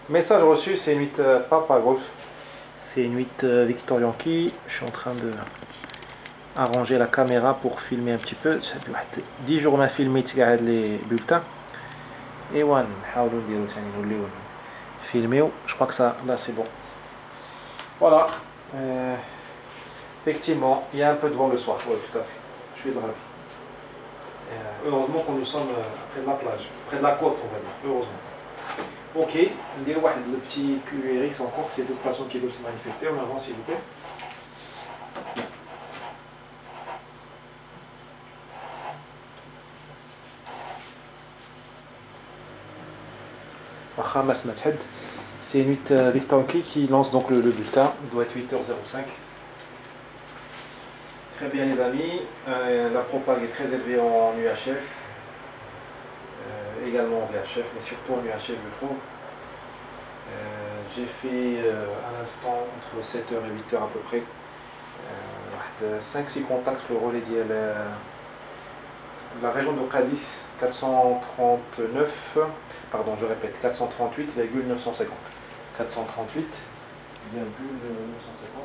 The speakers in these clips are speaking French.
Message reçu, c'est une 8 Papa Golf. C'est une 8 Victor Yankee. Je suis en train de arranger la caméra pour filmer un petit peu. Ça fait 10 jours ما filmé les bulletins. Et one, نحاولوا نديرو تاني نوليو filmer. Je crois que ça, là c'est bon. Voilà. Effectivement, il y a un peu de vent le soir. Oui, tout à fait. Je suis ravi. Heureusement que nous sommes près de la plage, près de la côte, on va dire. Heureusement. Ok, ندير واحد le petit QRX encore, c'est d'autres stations qui veulent se manifester. On avance s'il vous plaît. C'est une 8 Victor Key qui lance donc le bulletin. Il doit être 8h05. Très bien les amis. La propague est très élevée en UHF. Également en VHF, mais surtout en UHF je trouve. J'ai fait à l'instant entre 7h et 8h à peu près 5-6 contacts le relais de la région de Cadiz 439, pardon je répète 438,950. 438,950.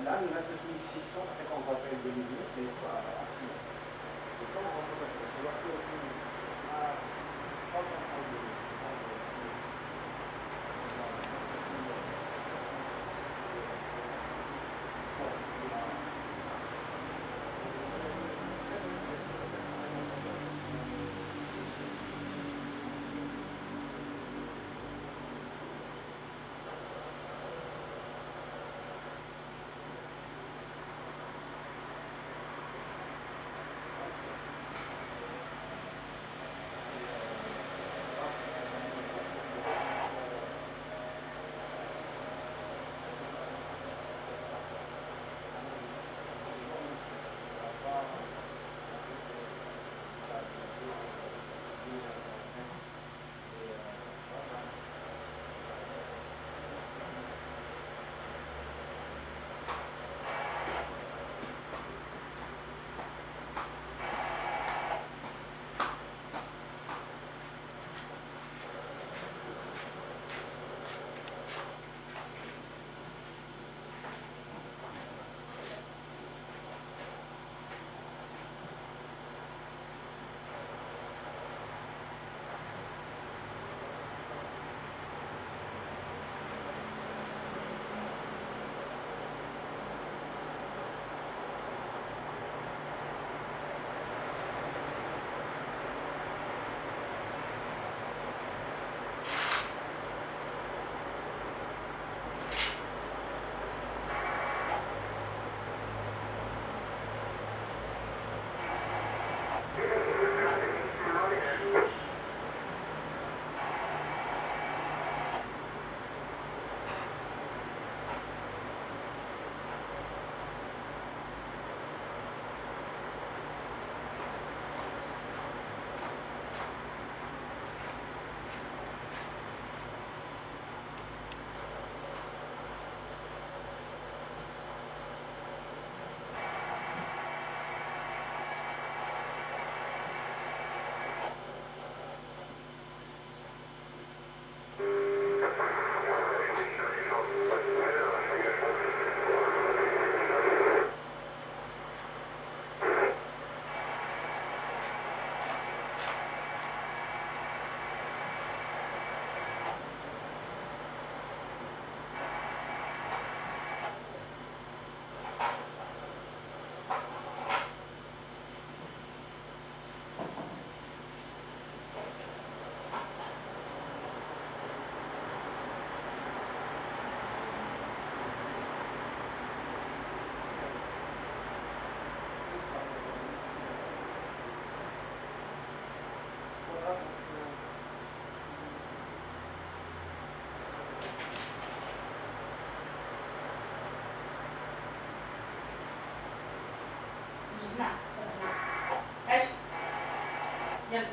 الآن 29600 quand on rappelle 2019 n'est pas actif. Et quand on va passer, on va faire اسمع ايش يلا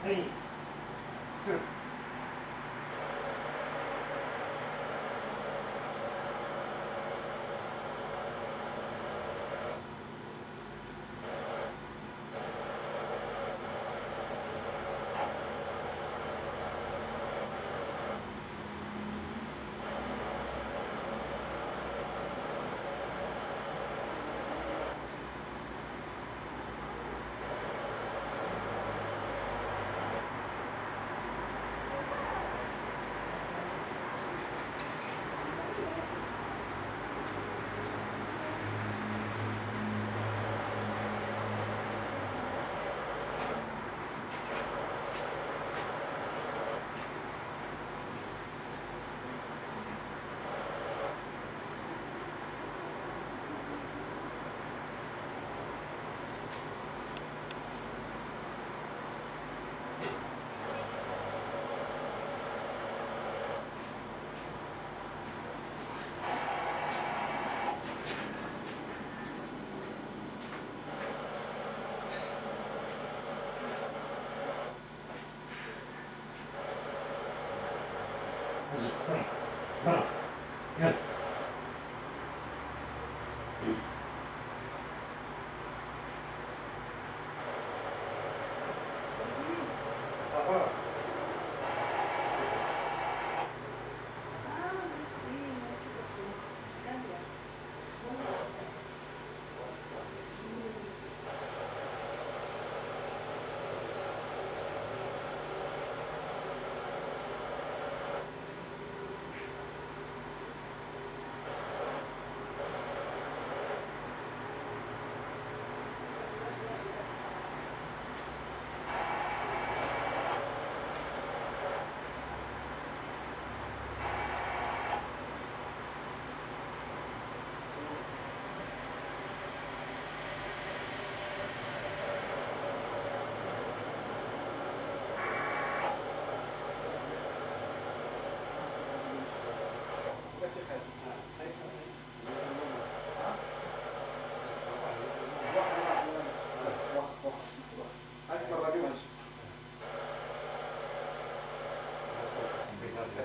はい。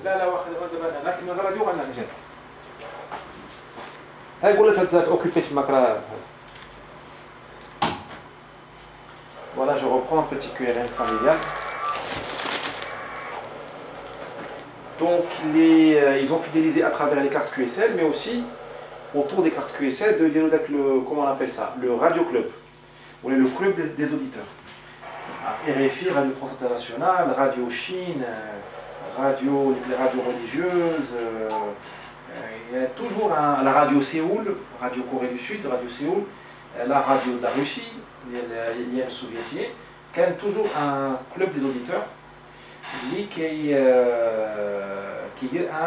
لا لا واخد دابا انا كما الراديو غنجي هاي قولت اوكيبي تماك راه Voilà, je reprends un petit QRM familial. Donc ils ont fidélisé à travers les cartes QSL, mais aussi autour des cartes QSL de le, comment on appelle ça, le Radio Club, ou le club des auditeurs. RFI, Radio France Internationale, Radio Chine, les radios religieuses, il y a toujours la Radio Séoul, Radio Corée du Sud, Radio Séoul, la radio de la Russie, l'IM soviétique, qui a toujours un club des auditeurs qui a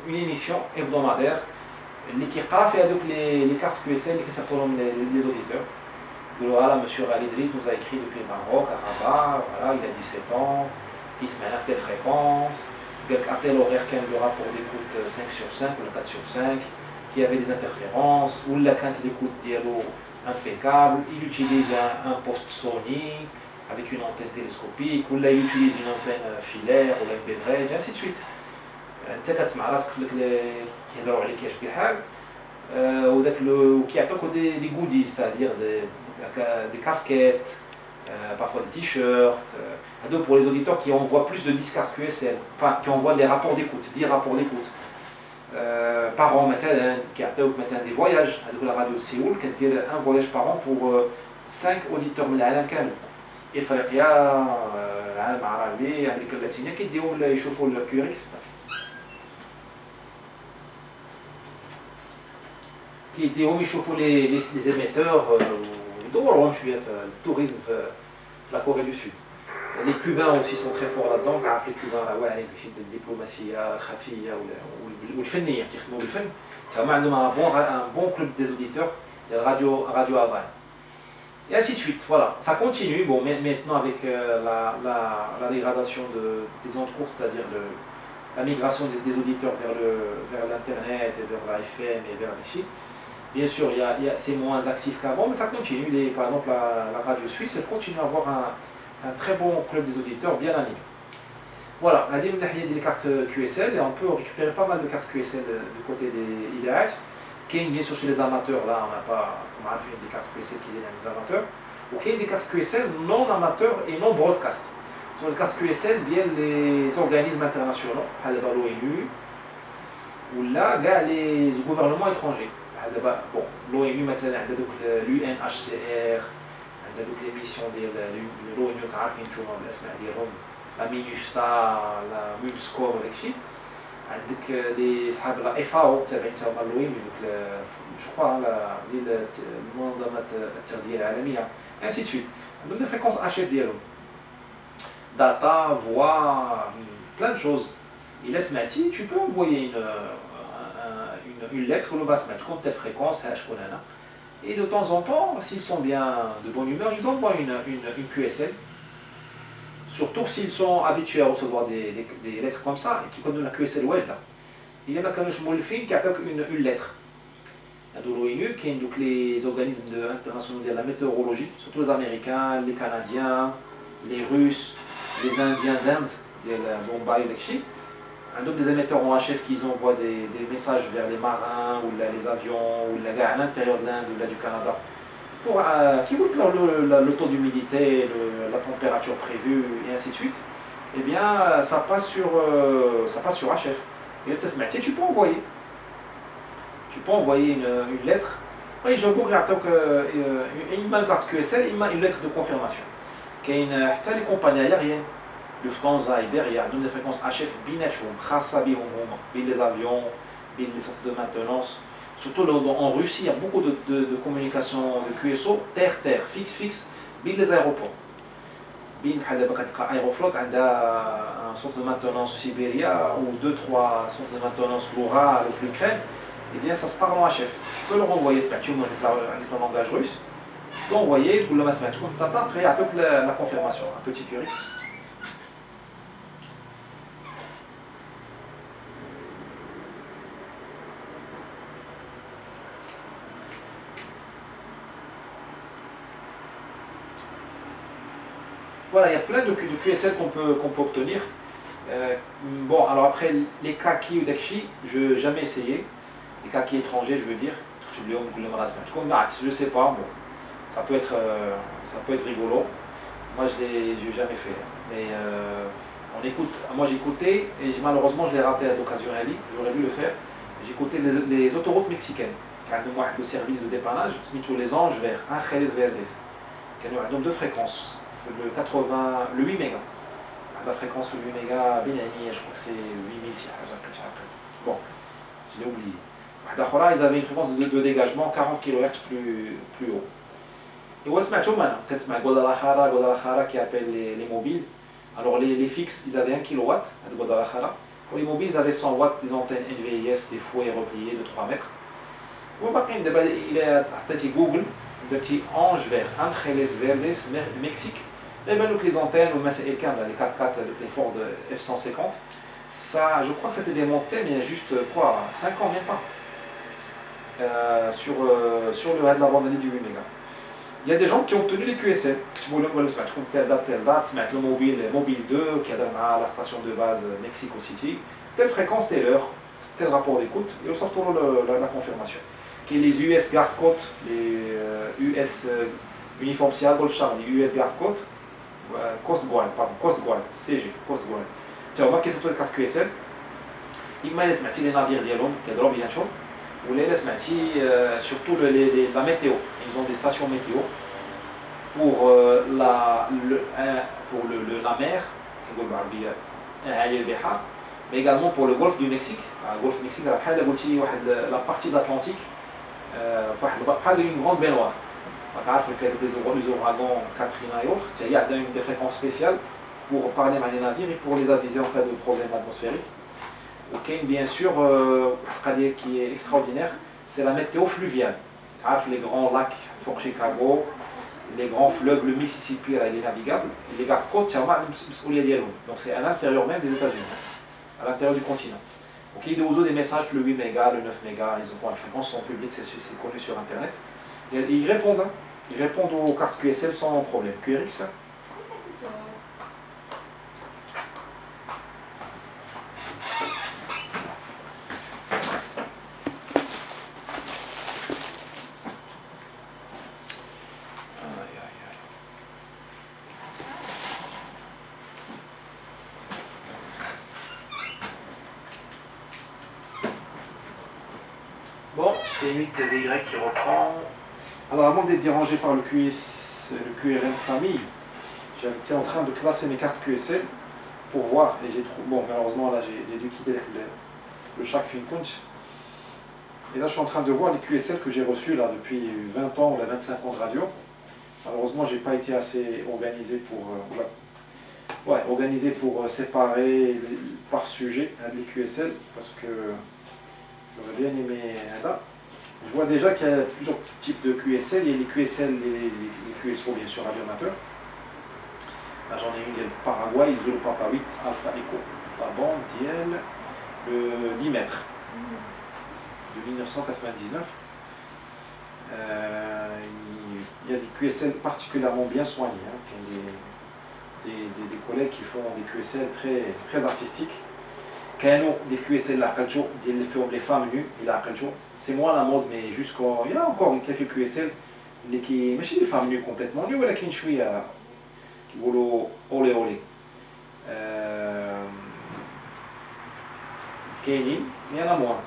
une émission hebdomadaire qui a fait les cartes QSL qui s'appellent les auditeurs. Voilà, monsieur Ali Idriss nous a écrit depuis le Maroc, à Rabat, voilà, il a 17 ans, il se met à telle fréquence, à tel horaire qu'il y a le rapport d'écoute 5 sur 5 ou 4 sur 5, qui avait des interférences, ou la quinte d'écoute dialogue impeccable, il utilise un poste Sony avec une antenne télescopique, ou là il utilise une antenne filaire, ou une beverage, et ainsi de suite. انت كتسمع راسك كيهضروا عليك كيعجبك الحال وداك كيعطيوك دي goodies, c'est-à-dire des casquettes, parfois des t-shirts, pour les auditeurs qui envoient plus de 10 cartes QSL, enfin qui envoient des rapports d'écoute, 10 rapports d'écoute par an مثلا كيعطيوك مثلا des voyages. La radio de Séoul كدير un voyage par an pour 5 auditeurs من العالم كامل، افريقيا، العالم العربي، امريكا اللاتينيه، كيديو يشوفوا الكيوريكس كيديهم يشوفوا لي émetteurs يدورهم شويه في التوريزم في la Corée du Sud. Les Cubains aussi sont très forts là-dedans، كعرف les Cubains راه واعرين في شي الدبلوماسيه الخفيه والفنيه كيخدموا بالفن، تما عندهم un bon club des auditeurs de Radio Havane. Et ainsi de suite, voilà, ça continue. Bon, maintenant avec la dégradation des ondes courtes, c'est-à-dire la migration des auditeurs vers l'internet et vers la FM et vers les chiffres. Bien sûr, c'est moins actif qu'avant, mais ça continue. Par exemple, la radio suisse, elle continue à avoir un très bon club des auditeurs bien animé. Voilà, on a des cartes QSL et on peut récupérer pas mal de cartes QSL du côté des IDS. Bien sûr, chez les amateurs, là, on n'a pas, comme on a vu, des cartes QSL qui viennent des amateurs. Ou des cartes QSL non amateurs et non broadcast. Ce sont les cartes QSL viennent les organismes internationaux, l'ONU, ou là, les gouvernements étrangers. Bon, l'ONU, maintenant, l'UNHCR, les missions de l'ONU, la MINUSTA, la MUNSCOR, عندك لي صحاب لا FAO تابعين تاهما لوين جو كخوا المنظمه التغذيه العالميه ainsi de suite. عندهم دي فريكونس HF ديالهم data, voix, plein de choses. إلا سمعتي tu peux envoyer une lettre ou le basmet compte telle fréquence شكون انا. Et de temps en temps, s'ils sont bien de bonne humeur, ils envoient une QSL. Surtout s'ils sont habitués à recevoir des lettres comme ça et qui connaissent la QSL واجدة. Il y en a qui ont une lettre. De l'ONU, qui sont les organismes internationaux de la météorologie, surtout les Américains, les Canadiens, les Russes, les Indiens d'Inde, de Bombay, des émetteurs en HF qui envoient des messages vers les marins ou les avions ou à l'intérieur de l'Inde ou du Canada pour qui vous le taux d'humidité, la température prévue et ainsi de suite. Eh bien, ça passe sur HF. Et le tu peux envoyer. Tu peux envoyer une lettre. Oui, je vous il m'a une carte QSL, il m'a une lettre de confirmation. Qui est les compagnies aériennes. Lufthansa, Iberia, ont des fréquences HF binatchum, khassa bihom, les avions, les centres de maintenance. Surtout en Russie, il y a beaucoup de communications de QSO, terre-terre, fixe, les aéroports. Bin Aeroflot a un centre de maintenance au Sibéria ou 2-3 centres de maintenance l'Oural ou l'Ukraine. Eh bien, ça se parle en HF. Tu peux leur envoyer ce avec le langage russe. Tu peux envoyer le masmatch. Tu attends après la confirmation, un petit QRX. Voilà, il y a plein de QSL qu'on peut obtenir. Bon, alors après, les kaki ou dakshi, je n'ai jamais essayé. Les kaki étrangers, je veux dire. Je ne sais pas, bon, ça peut être rigolo. Moi, je l'ai jamais fait. Mais on écoute. Moi, j'ai écouté, et malheureusement, je l'ai raté à l'occasion. J'aurais dû le faire. J'ai écouté les autoroutes mexicaines. Le service de dépannage, c'est tous les anges vers Angeles Verdes. Il y a donc deux fréquences. Le 80, le 8 mégas. La fréquence le 8 mégas, je crois que c'est 8000. Bon, je l'ai oublié. Ils avaient une fréquence de dégagement 40 kHz plus haut. Et on se Guadalajara qui appelle les mobiles. Alors les fixes, ils avaient 1 kW à Guadalajara. Pour les mobiles, ils avaient 100 watts, des antennes NVIS, des fouets repliés de 3 mètres. Il est à Google, de petit ange vert, Angeles Verdes, Mexique. Et bien donc les antennes, les 4x4 avec les Ford F-150, ça, je crois que c'était démonté, mais il y a juste quoi, 5 ans, même pas, sur le de la bande du 8 mégas. Il y a des gens qui ont obtenu les QSL, comme telle date, le mobile 2, qui a la station de base Mexico City, telle fréquence, telle heure, tel rapport d'écoute, et on sort la confirmation. Qui est les US Guard Code, les US Uniform Sierra Golf Charlie, US Guard Code, Coast Guard, CG, Coast Guard. Tu vois, qu'est-ce que c'est carte QSL? Il m'a laissé les navires d'Yalom, qui est drôle, bien sûr, ou les laisse surtout la météo. Ils ont des stations météo pour la mer, mais également pour le golfe du Mexique. Le golfe du Mexique, la partie de l'Atlantique, une grande baignoire. Les ouragans Katrina et autres, il y a des fréquences spéciales pour parler avec les navires et pour les aviser en cas de problème atmosphérique. Ok, bien sûr, qui est extraordinaire, c'est la météo fluviale. Les grands lacs, Fort Chicago, les grands fleuves, le Mississippi, il est navigable. Les gardes-côtes, donc c'est à l'intérieur même des États-Unis, à l'intérieur du continent. Donc il y a des messages, le 8 mégas, le 9 mégas, ils ont pas de fréquence, sont publics, c'est connu sur Internet. Et ils répondent, ils répondent aux cartes QSL sans problème. QRX. Bon, c'est 8DY qui reprend. Alors avant d'être dérangé par le QRM famille, j'étais en train de classer mes cartes QSL pour voir, et j'ai trouvé, bon malheureusement là j'ai dû quitter le Shark Finkunch. Et là je suis en train de voir les QSL que j'ai reçus là depuis 20 ans ou 25 ans de radio. Malheureusement j'ai pas été assez organisé pour séparer par sujet les QSL, parce que j'aurais bien aimé là. Je vois déjà qu'il y a plusieurs types de QSL. Il y a les QSL, les QSO bien sûr radioamateurs. Là j'en ai une, il y a le Paraguay, Zulu Papa 8, Alpha Echo. La bande IL, le 10 mètres de 1999. Il y a des QSL particulièrement bien soignés. Des collègues qui font des QSL très, très artistiques. كانوا des QSL اللي عقلتو ديال اللي فيهم les femmes nues اللي عقلتو c'est moins la mode mais jusqu'au il y a encore quelques QSL اللي كي ماشي les femmes nues complètement nues ولكن شويه كيقولوا اولي اولي كاينين mais il y en a moins.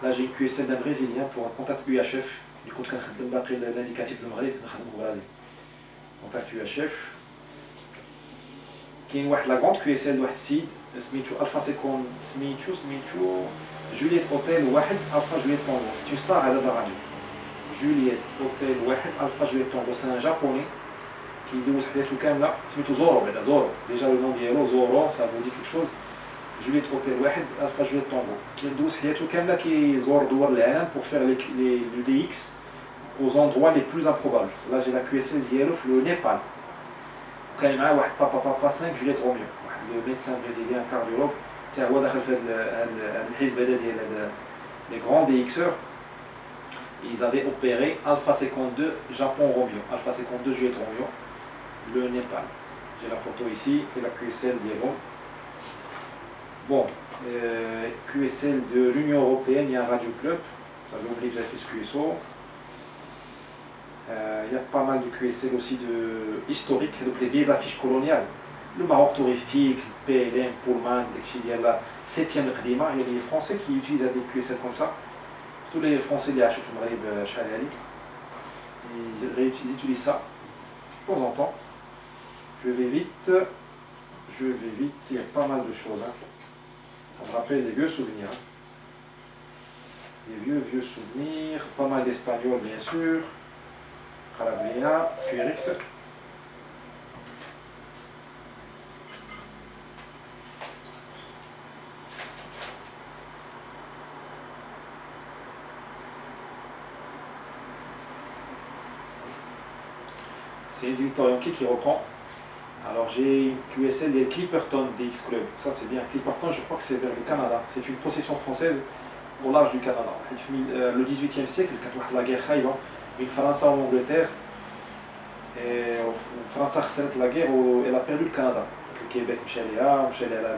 Là j'ai une QSL d'un brésilien pour un contact UHF اللي كنت كنخدم باقي l'indicatif de المغرب كنخدمو غادي contact UHF. كاين واحد لا غوند QSL واحد السيد سميتو الفا سيكون سميتو جولييت اوتيل واحد الفا جولييت طونغو سي ستار هذا راديو جولييت اوتيل واحد الفا جولييت طونغو سي ان جابوني كيدوز حياته كامله سميتو زورو بعدا زورو ديجا لو نون ديالو زورو سا فو دي كيك شوز جولييت اوتيل واحد الفا جولييت طونغو كيدوز حياته كامله كيزور دول العالم بور فير لي دي اكس aux endroits les plus improbables. Là j'ai la QSL ديالو في le Népal. كان معاه واحد بابا 5 جولييت روميو واحد لو ميدسان بريزيليان كارديولوج حتى هو داخل في هذا الحزب هذا ديال هذا لي غران دي اكسور. Ils avaient opéré Alpha 52 Japon Romeo, Alpha 52 Juliette Romeo, le Népal. J'ai la photo ici et la QSL dialo. Bon, QSL de l'Union Européenne, il y a un Radio Club, vous avez oublié que j'avais fait ce QSO. Il y a pas mal de QSL aussi de historiques, donc les vieilles affiches coloniales. Le Maroc touristique, le PLM, Pullman, il y a la 7e Qdima, il y a des Français qui utilisent des QSL comme ça. Tous les Français qui achètent le Maghreb Chahali, ils utilisent ça de temps en temps. Je vais vite, il y a pas mal de choses. Hein. Ça me rappelle des vieux souvenirs. Hein. Des vieux souvenirs, pas mal d'espagnol bien sûr. Calabria, QRX. C'est Victor Yankee qui reprend. Alors j'ai une QSL des Clipperton DX Club. Ça c'est bien. Clipperton, je crois que c'est vers le Canada. C'est une possession française au large du Canada. Le 18e siècle, quand la guerre arrive, une France en Angleterre, et France a fait la guerre, elle a perdu le Canada. Le Québec, Michel la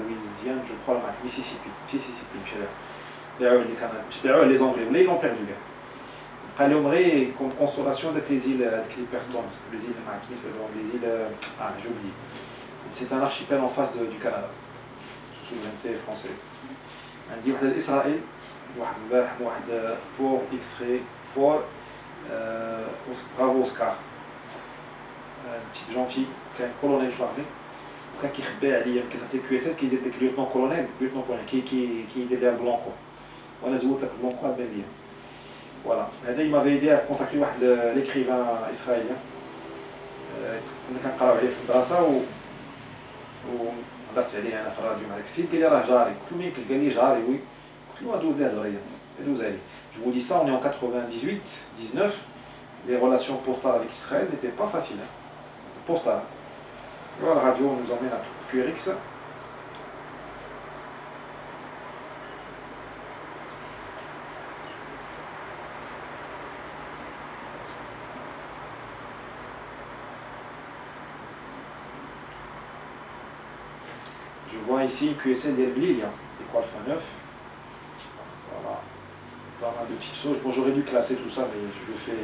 Louisiane, je crois, le Mississippi, Michel. Les Anglais, ils l'ont perdu. Calomré comme consolation des îles Clipperton, les îles Matt Smith, les îles. Ah, j'ai oublié. C'est un archipel en face du Canada, sous souveraineté française. On dit que Israël, Fort X-ray, Fort Bravo Oscar. Un petit gentil, qui est un colonel Flarvé, qui s'appelait QSL, qui était lieutenant-colonel, qui était l'air Blanco. On a joué avec Blanco à Belgique. Voilà. Il m'avait aidé à contacter l'écrivain israélien. كنا كنقراو عليه في الدراسه وهضرت عليه انا في الراديو مع الكستيل قال لي راه جاري قلت له مين قال لي جاري وي قلت له دوز لي هاد الغريه دوز عليه. Je vous dis ça, on est en 98, 19, les relations postales avec Israël n'étaient pas faciles. Hein. Postales. Et voilà, la radio nous emmène à QRX. Je vois ici une QSL d'Herblil, Équal fin 9. Voilà. Pas mal de petites choses. Bon, j'aurais dû classer tout ça, mais je le fais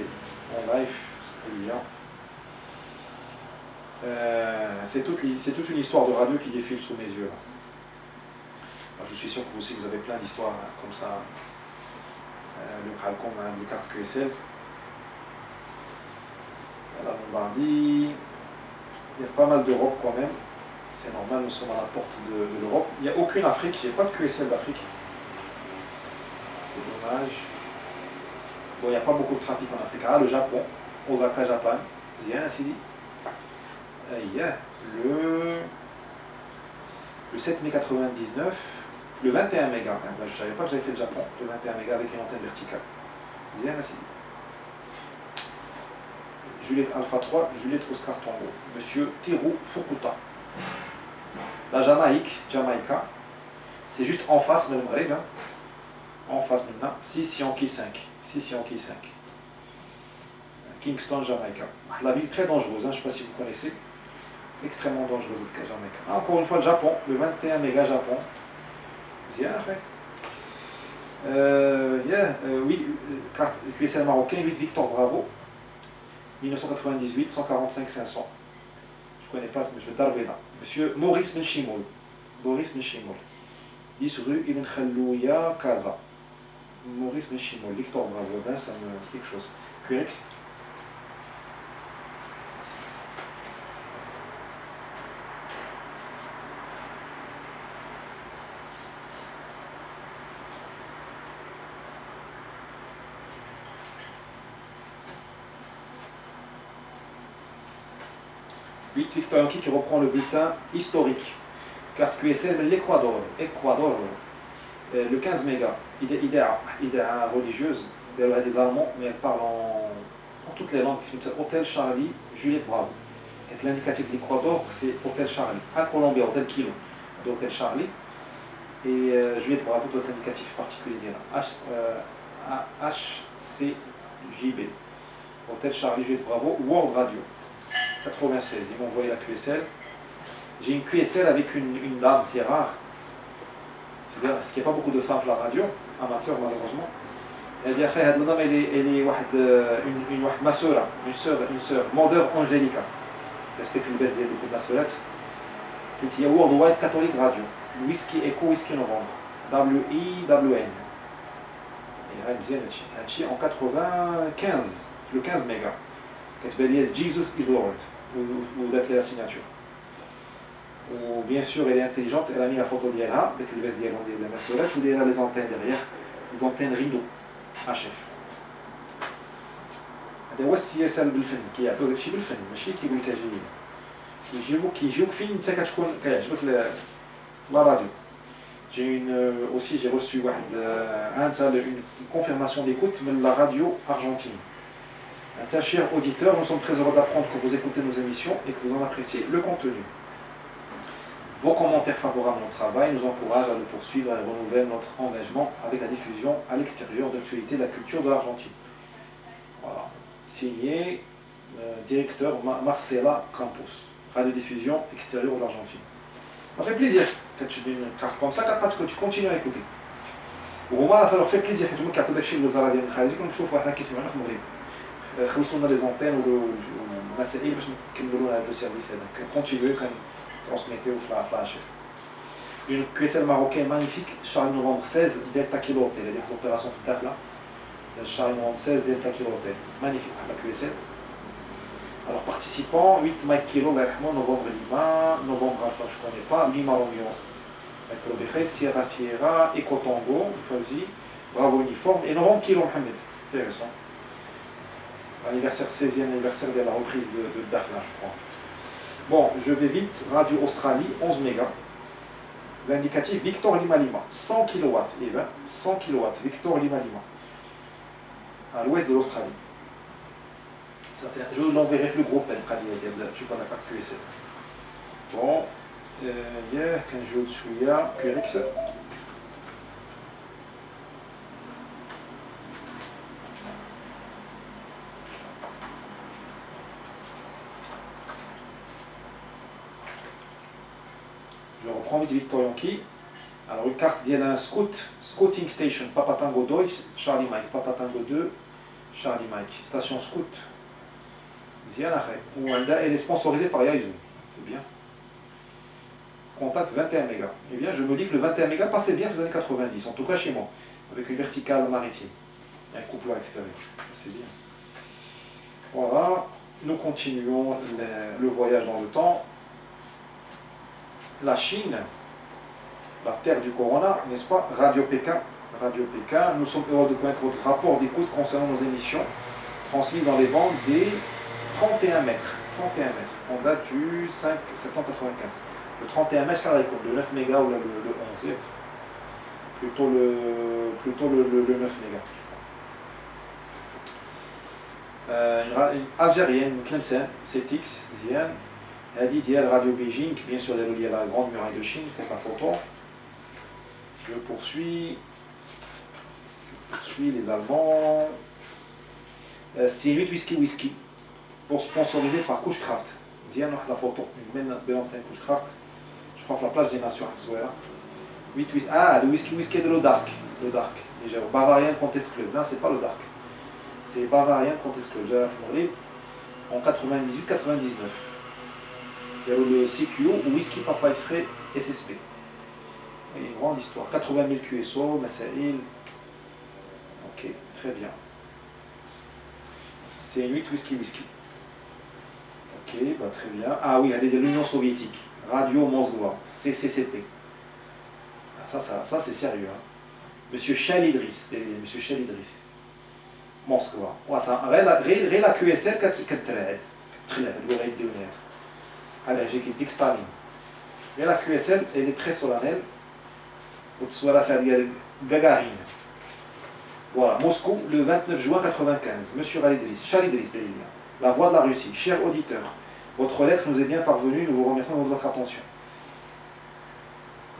en live, c'est brillant. C'est toute une histoire de radio qui défile sous mes yeux. Alors, je suis sûr que vous aussi vous avez plein d'histoires comme ça. Le Cralcom, les cartes QSL. La Lombardie. Il y a pas mal d'Europe quand même. C'est normal, nous sommes à la porte de l'Europe. Il n'y a aucune Afrique, j'ai pas de QSL d'Afrique. C'est dommage. Bon, il n'y a pas beaucoup de trafic en Afrique. Ah, le Japon, Osaka, Japan. Ziana Sidi. Il y a le 7 mai 99, le 21 mégas. Je ne savais pas que j'avais fait le Japon. Le 21 mégas avec une antenne verticale. Ziana Sidi. Juliette Alpha 3, Juliette Oscar Tango. Monsieur Teru Fukuta. La Jamaïca, c'est juste en face de l'Emreg, hein. En face maintenant, 6 Yankee 5. Kingston, Jamaïca. La ville très dangereuse, hein. Je ne sais pas si vous connaissez. Extrêmement dangereuse, Jamaïca. Encore une fois, le Japon, le 21 méga Japon. Oui, carte QSL marocain, 8 Victor Bravo, 1998, 145 500. Je ne connais pas M. Darbeda. Monsieur Maurice Menchimoul. Boris Menchimoul. 10 rue Ibn Khallouya, Casa. Maurice Menchimoul, Victor Bravo, ben, ça me dit quelque chose. QX. Victor Yankee qui reprend le bulletin historique. Carte QSL, l'Équateur. Le 15 mégas. Idéa religieuse. Des Allemands, mais elle parle en toutes les langues. Hôtel Charlie, Juliette Bravo. Et l'indicatif de l'Équateur, c'est Hôtel Charlie. À Colombie, Hôtel Kilo, d'Hôtel Charlie. Et Juliette Bravo, d'autres indicatifs particuliers. HCJB. Hôtel Charlie, Juliette Bravo. World Radio. 96, ils m'ont envoyé la QSL. J'ai une QSL avec une dame, c'est rare. C'est-à-dire, parce qu'il n'y a pas beaucoup de femmes à la radio, amateurs malheureusement. Elle dit, après, cette dame, elle est ma soeur, une sœur, Mother Angelica. C'était une baisse de ma soeur. Il y a Worldwide Catholic Radio, Whisky Echo, Whisky Novembre, WIWN. Et elle dit, en 95, le 15 mégas. Jesus is Lord, ou d'être la signature. Ou bien sûr, elle est intelligente, elle a mis la photo d'Yelha, dès que le baisse d'Yelha, on dit la massolette, ou derrière les antennes derrière, les antennes rideau, HF. هذا هو السياسة بالفن، كيعطيو داكشي بالفن، ماشي كيقول لك اجي كيجيوك فين انت كتكون كيعجبك لا راديو. J'ai reçu une confirmation d'écoute de la radio argentine. Cher auditeur, nous sommes très heureux d'apprendre que vous écoutez nos émissions et que vous en appréciez le contenu. Vos commentaires favorables à notre travail nous encouragent à le poursuivre et renouveler notre engagement avec la diffusion à l'extérieur de l'actualité de la culture de l'Argentine. Voilà. Signé directeur Marcela Campos, radiodiffusion extérieure de l'Argentine. Ça fait plaisir quand tu donnes une carte comme ça, que tu continues à écouter. وهما ça leur fait plaisir حيت هما كيعطيو داكشي للوزاره ديال الخارجيه كنشوفوا حنا كيسمعونا في المغرب. خلصوا لنا لي زونتين والمسائل باش نكملوا هذا السيرفيس هذا كونتينيو كنترونسميتيو في الاشياء. Une QSL marocaine magnifique, Charlie Novembre 16, Delta Kilo Hotel, il y a des opérations في الداخل. Charlie Novembre 16, Delta Kilo Hotel, magnifique la QSL. Alors participants, 8 Mike Kilo, Novembre Lima, Novembre Alpha je ne connais pas, Lima Romeo, Sierra Sierra, Eco Tango, Fauzi, Bravo Uniforme, et Novembre Kilo Mohamed, intéressant. Anniversaire 16e anniversaire de la reprise de Dakhla, je crois. Bon, je vais vite. Radio Australie, 11 mégas. L'indicatif Victor Lima Lima, 100 kW. Et bien, 100 kW, Victor Lima Lima. À l'ouest de l'Australie. Je vous l'enverrai le groupe, tu vois la carte QSL. Bon, hier, quand je suis là, QRX. Je reprends vite Victor Yankee. Alors une carte d'il y a un Scouting Station, Papa Tango 2, Charlie Mike, Papa Tango 2, Charlie Mike, station scout. Elle est sponsorisée par Yaizu, c'est bien. Contact 21 mégas. Eh bien, je me dis que le 21 mégas passait bien aux années 90, en tout cas chez moi, avec une verticale maritime, un couple extérieur, c'est bien. Voilà, nous continuons le voyage dans le temps. La Chine, la terre du Corona, n'est-ce pas? Radio Pékin, nous sommes heureux de connaître votre rapport d'écoute concernant nos émissions, transmises dans les bandes des 31 mètres. 31 mètres. On date du 5 septembre 95. Le 31 mètres, le 9 mégas ou le 11. Plutôt le 9 mégas. Une Algérienne, Tlemcen, CTX, Ziane. Elle dit d'hier Radio Beijing, bien sûr, elle est reliée à la Grande Muraille de Chine, faites la photo. Je poursuis les Allemands. C'est 8 whisky. Pour sponsoriser par Couchcraft. Ziane, la photo, une belle antenne Couchcraft. Je crois que la plage des Nations à Tsouera. Ah, le whisky de l'Odark. L'Odark. Bavarian Contest Club. Non, c'est pas l'Odark. C'est Bavarian Contest Club. En 98-99. Il y a le CQO ou Whisky Papa X-Ray SSP. Une grande histoire. 80 000 QSO, Massaïl. Ok, très bien. C'est 8 whisky. Ok, bah très bien. Ah oui, elle est de l'Union soviétique. Radio Moskva, CCCP. Ah, ça c'est sérieux. Hein. Monsieur Chalidris, Monsieur Chalidris. Moskva. Ouais, ça, rien la QSL كترعد. الولايات الدولية. Allez, j'ai quitté Staline. Mais la QSL, elle est très solennelle. وتصورها فيها ديال Gagarine. Voilà, Moscou, le 29 juin 95. Monsieur Chalidris, la voix de la Russie. Chers auditeurs, votre lettre nous est bien parvenue, nous vous remercions de votre attention.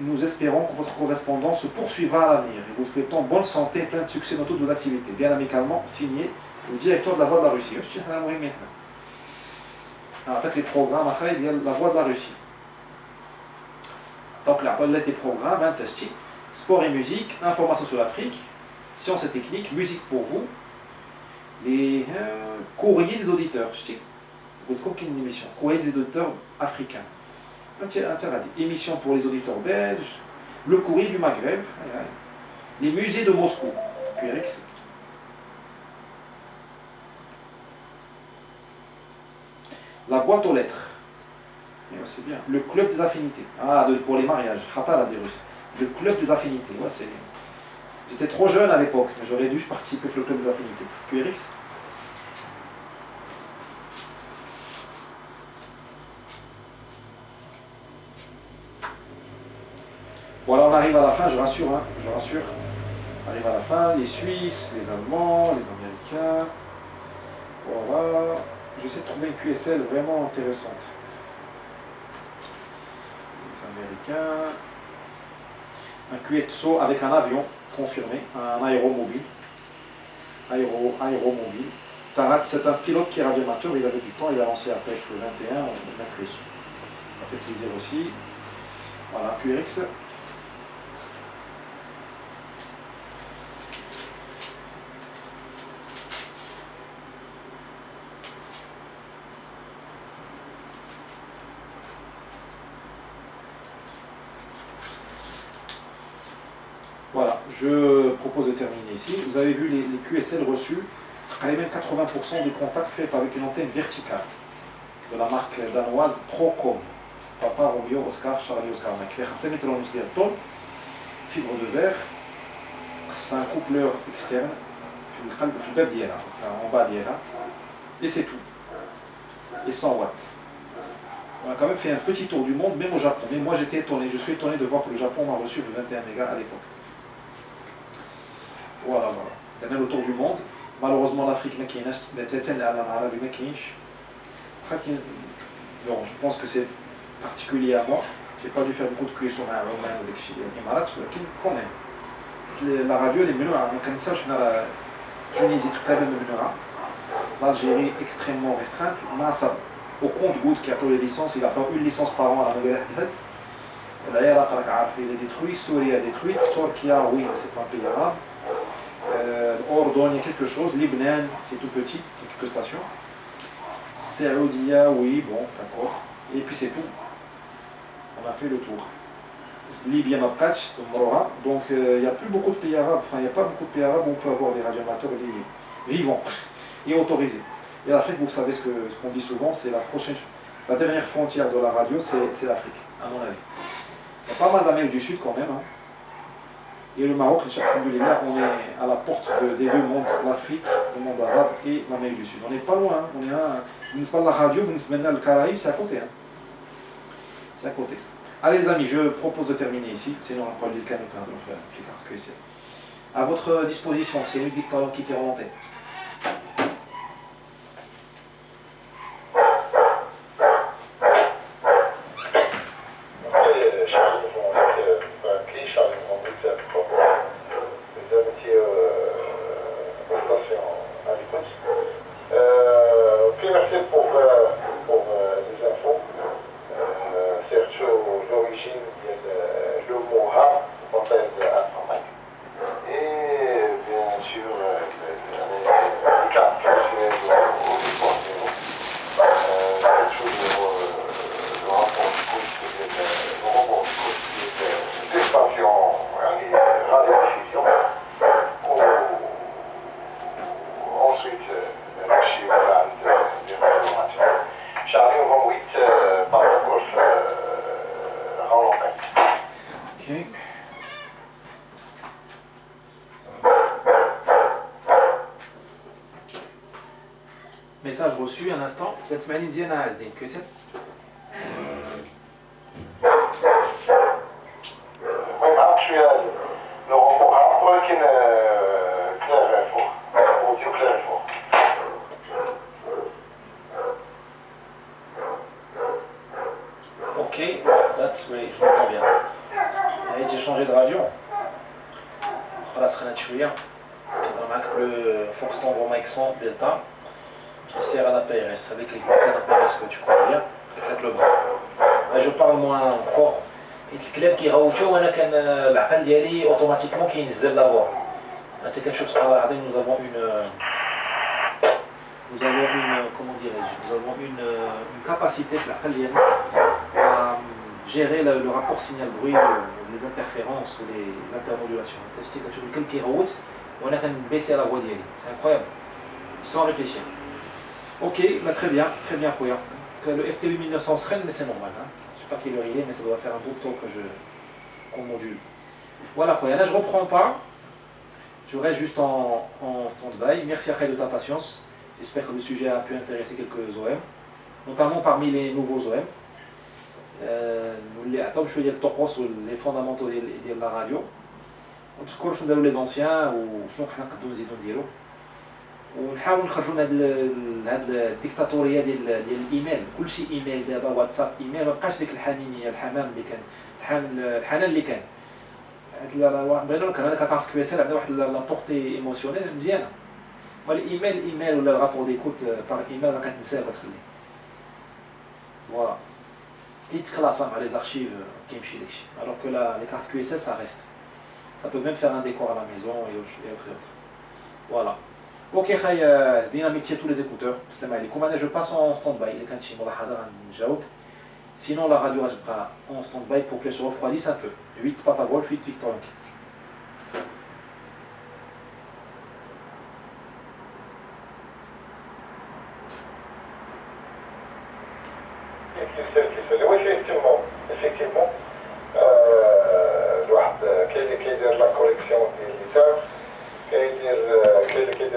Nous espérons que votre correspondance se poursuivra à l'avenir et vous souhaitons bonne santé et plein de succès dans toutes vos activités. Bien amicalement, signé le directeur de la voix de la Russie. Alors, attaque les programmes, la voix de la Russie. Donc, là, les programmes, sport et musique, information sur l'Afrique, sciences et techniques, musique pour vous, les courriers des auditeurs. Vous avez une émission, courrier des auditeurs africains. Émission pour les auditeurs belges, le courrier du Maghreb, les musées de Moscou, QRX. La boîte aux lettres, c'est bien. Le club des affinités, pour les mariages, le club des affinités, ouais, c'est. J'étais trop jeune à l'époque, mais j'aurais dû participer au club des affinités. QRX. Voilà, on arrive à la fin, je rassure, hein, je rassure. On arrive à la fin, les Suisses, les Allemands, les Américains. Voilà. J'essaie de trouver une QSL vraiment intéressante. Les Américains. Un QSO avec un avion, confirmé, un aéromobile. Aéromobile. Tarat, c'est un pilote qui est radioamateur, il avait du temps, il a lancé après le 21, on a un QSO. Ça fait plaisir aussi. Voilà, QRX. Voilà, je propose de terminer ici. Vous avez vu les QSL reçus, même 80% des contacts faits avec une antenne verticale de la marque danoise Procom. Papa, Romeo, Oscar, Charlie, Oscar, Mike. Fibre de verre, c'est un coupleur externe, en bas d'IRA, et c'est tout. Et 100 watts. On a quand même fait un petit tour du monde, même au Japon. Mais moi j'étais étonné, je suis étonné de voir que le Japon m'a reçu le 21 mégas à l'époque. Voilà. On a le tour du monde. Malheureusement, l'Afrique, bon, je pense que c'est particulier à moi. J'ai pas dû faire beaucoup de QS sur la quand même. La radio, elle est menée à la Tunisie, très bien menée. L'Algérie, extrêmement restreinte. Au compte goutte qui a pour les licences, il a pas une licence par an à la Nouvelle. D'ailleurs, il est détruit, Syrie est détruite, Turquie, oui, c'est pas un pays arabe. Ordon, il y a quelque chose, Liban, c'est tout petit, quelques stations. Saoudia, oui, bon, d'accord. Et puis c'est tout. On a fait le tour. Libye, Mabkach, Moroha. Donc il n'y a plus beaucoup de pays arabes, enfin il n'y a pas beaucoup de pays arabes où on peut avoir des radioamateurs vivants et autorisés. Et l'Afrique, vous savez ce qu'on dit souvent, c'est la dernière frontière de la radio, c'est l'Afrique, à mon avis. Il y a pas mal d'Amérique du Sud quand même. Hein. Et le Maroc, on est à la porte des deux mondes, l'Afrique, le monde arabe et l'Amérique du Sud. On n'est pas loin, hein. On est à la radio, le Caraïbe, c'est à côté. Hein. C'est à côté. Allez les amis, je propose de terminer ici, sinon on va pas le cas plus tard que c'est. À votre disposition, c'est Victor qui est remonté. Sergio d'origine, le Moha, Message reçu, un instant. تسمعني مزيان عازدين كويسة. ما يبعث شوية لو فوق ولكن كلير فوق اوديو كلير فوق. Ok, that's great, je m'entends bien. Allez, j'ai changé de radio. خلاص خلينا شوية. كنهضر معاك Fox Tango Mike 100 Delta qui sert à la PRS avec les contacts de PRS que tu connais bien. Faites le bras. Là, je parle moins fort. الكلاب كيغوتو وانا كان العقل ديالي اوتوماتيكمون كينزل لا فوا. انت كتشوف سبحان الله العظيم nous avons une comment dirais-je, nous avons une capacité في العقل ديالنا à gérer le rapport signal-bruit, les interférences ou les intermodulations. انت شتي كتشوف الكلب كيغوت وانا كنبيسي la voix ديالي. C'est incroyable. Sans réfléchir. Ok, bah très bien خويا. Que le FT 1900 serait, mais c'est normal. Hein. Je sais pas quelle heure il est, mais ça doit faire un bout de temps qu'on module. Voilà, là je reprends pas. Je reste juste en stand-by. Merci Akhay de ta patience. J'espère que le sujet a pu intéresser quelques OM, notamment parmi les nouveaux OM. Les fondamentaux de la radio. On se colle sur les anciens ou sur les ونحاول نخرجوا من هاد الديكتاتوريه ديال الايميل. كلشي ايميل دابا، واتساب ايميل، ما بقاش ديك الحنينيه الحمام اللي كان، الحنان اللي كان. بغينا نكره هذاك كارت كيو اس ال عندها واحد لابورتي ايموسيونيل مزيانه. والايميل ايميل ولا الرابور ديكوت بار ايميل راه كتنساه وتخليه. فوالا كيتكلاسا مع لي زارشيف كيمشي داكشي. alors que les cartes QSL ça reste. Ça peut même faire un décor à la maison et autres. Voilà. Ok, c'est dynamité tous les écouteurs. Je passe en stand-by. Sinon, la radio restera en stand-by pour qu'elle se refroidisse un peu. 8 Papa Golf, 8 Victor Yankee. Effectivement, الواحد كاين اللي كيدير لا كوليكسيون ديال الليتر، كاين اللي كيدير